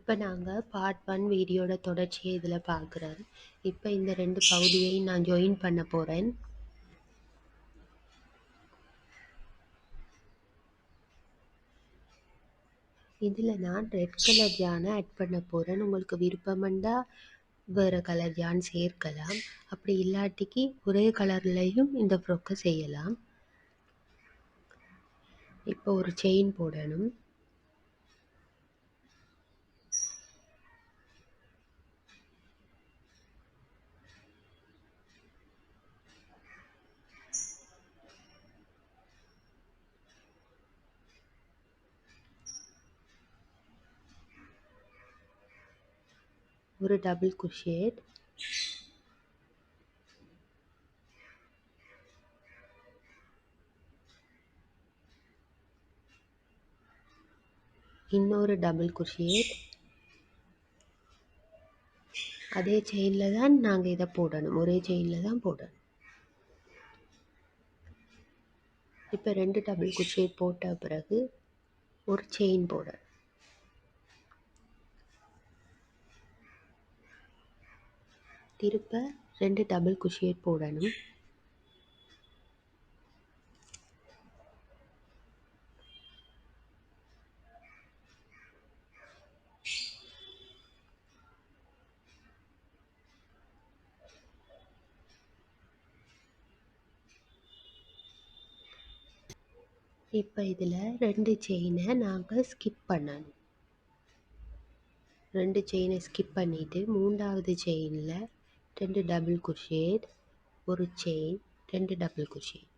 இப்போ நாங்கள் பார்ட் 1 வீடியோட தொடர்ச்சியை இதில் பார்க்குறோம். இப்போ இந்த 2 பகுதியையும் நான் ஜாயின் பண்ண போகிறேன். இதில் நான் ரெட் கலர் ஜானை ஆட் பண்ண போகிறேன். உங்களுக்கு விருப்பமெண்டா வேறு கலர் ஜான் சேர்க்கலாம். அப்படி இல்லாட்டிக்கு ஒரே கலர்லையும் இந்த ஃப்ராக்கை செய்யலாம். இப்போ ஒரு செயின் போடணும். ஒரு டபுள் குஷேட், இன்னொரு டபுள் குஷேட். அதே செயினில் தான் நாங்கள் இதை போடணும், ஒரே செயினில் தான் போடணும். இப்போ 2 டபுள் குஷேட் போட்ட பிறகு ஒரு செயின் போடணும். திருப்ப 2 டபுள் குஷேட் போடணும். இப்போ இதில் 2 செயினை நாங்கள் ஸ்கிப் பண்ணணும். 2 செயினை ஸ்கிப் பண்ணிவிட்டு 3வது செயினில் 2 டபுள் குஷேட், ஒரு செயின், 2 டபுள் குஷேட்.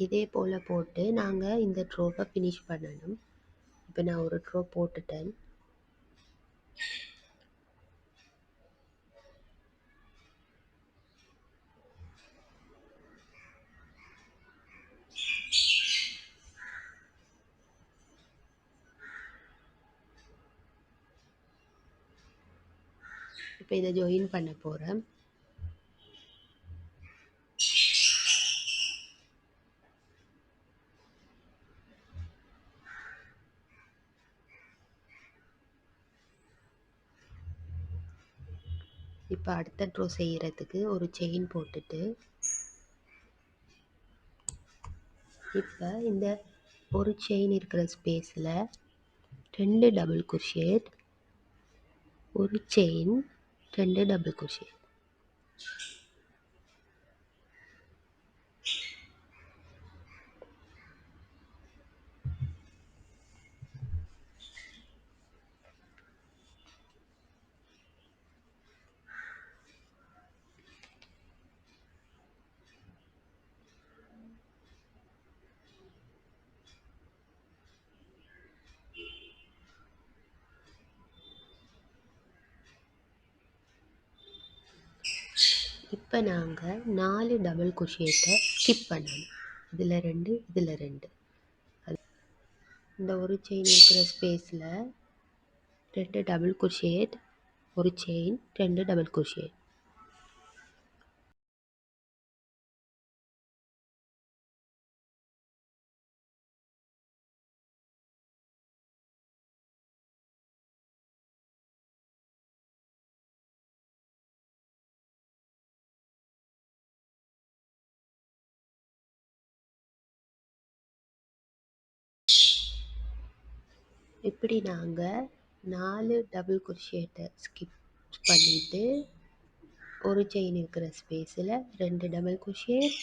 இதே போல் போட்டு நாங்கள் இந்த ட்ரோப்பை ஃபினிஷ் பண்ணணும். இப்போ நான் ஒரு ட்ரோ போட்டுட்டேன். இப்போ இதை ஜாயின் பண்ண போகிறேன். இப்போ அடுத்த ட்ரோ செய்கிறதுக்கு ஒரு செயின் போட்டுட்டு இப்போ இந்த ஒரு செயின் இருக்கிற ஸ்பேஸில் 2 டபுள் குஷேட், ஒரு செயின், 2 டபுள் குஷேட். இப்போ நாங்கள் 4 டபுள் குஷேட்டை ஸ்கிப் பண்ணணும். இதில் 2, இதில் 2. இந்த ஒரு செயின் இருக்கிற ஸ்பேஸில் 2 டபுள் குஷேட், ஒரு செயின், 2 டபுள் குஷேட். இப்படி நாங்கள் 4 டபுள் குஷேட்டை ஸ்கிப் பண்ணிவிட்டு ஒரு செயின் இருக்கிற ஸ்பேஸில் 2 டபுள் குஷேட்,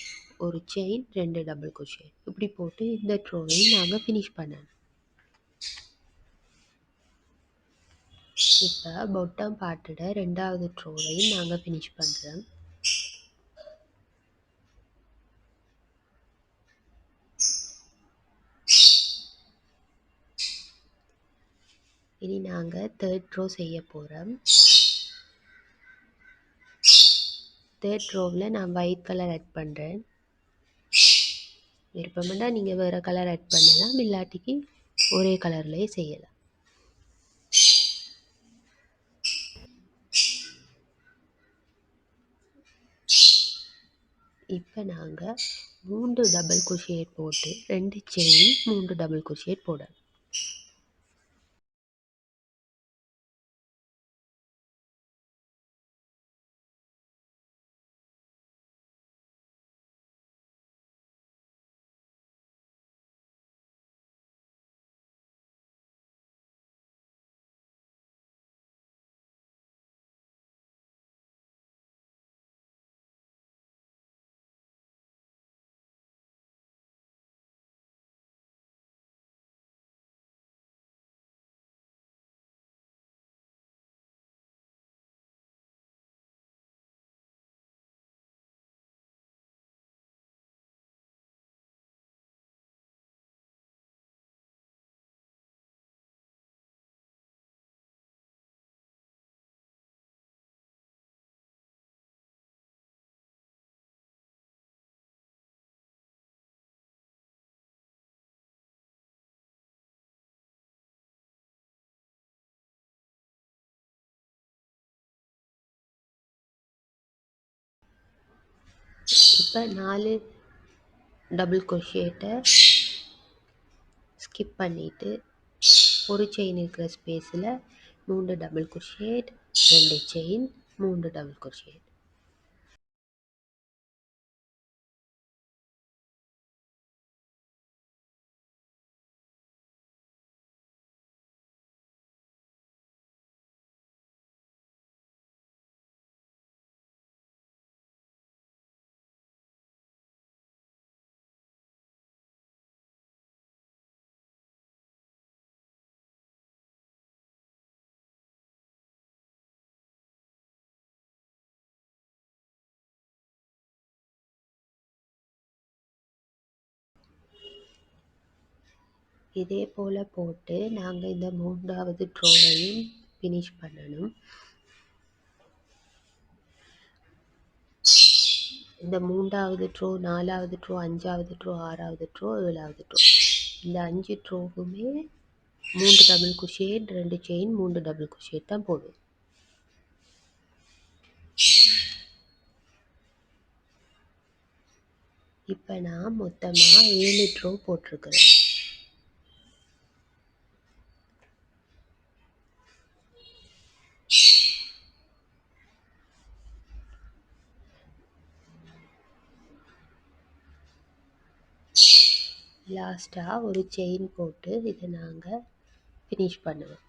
ஒரு செயின், 2 டபுள் குஷேட் இப்படி போட்டு இந்த ட்ரோவையும் நாங்கள் ஃபினிஷ் பண்ணணும். இப்போ பொட்டம் பார்ட்டோட 2வது ட்ரோவையும் நாங்கள் ஃபினிஷ் பண்ணுறோம். இனி நாங்கள் தேர்ட் ரோ செய்ய போகிறோம். தேர்ட் ரோவில் நான் ஒயிட் கலர் ஆட் பண்ணுறேன். விருப்பம்னா நீங்கள் வேறு கலர் ஆட் பண்ணலாம், இல்லாட்டிக்கு ஒரே கலர்லேயே செய்யலாம். இப்போ நாங்கள் 3 டபுள் குரோஷேட் போட்டு 2 செயின் 3 டபுள் குரோஷேட் போடணும். இப்போ 4 டபுள் குரோஷேட்டை ஸ்கிப் பண்ணிவிட்டு ஒரு செயின் இருக்கிற ஸ்பேஸில் 3 double crochet, 2 chain, 3 double crochet. இதே போல் போட்டு நாங்கள் இந்த 3வது ரோவையும் ஃபினிஷ் பண்ணணும். இந்த 3வது ட்ரோ, 4வது ட்ரோ, 5வது ட்ரோ, 6வது ட்ரோ, 7வது ட்ரோ, இந்த 5 ட்ரோவுமே 3 double crochet, 2 chain, 3 double crochet தான் போடுவோம். இப்போ நான் மொத்தமாக 7 ட்ரோ போட்டிருக்கிறேன். லாஸ்ட்டாக ஒரு செயின் போட்டு இதை நாங்கள் ஃபினிஷ் பண்ணுவோம்.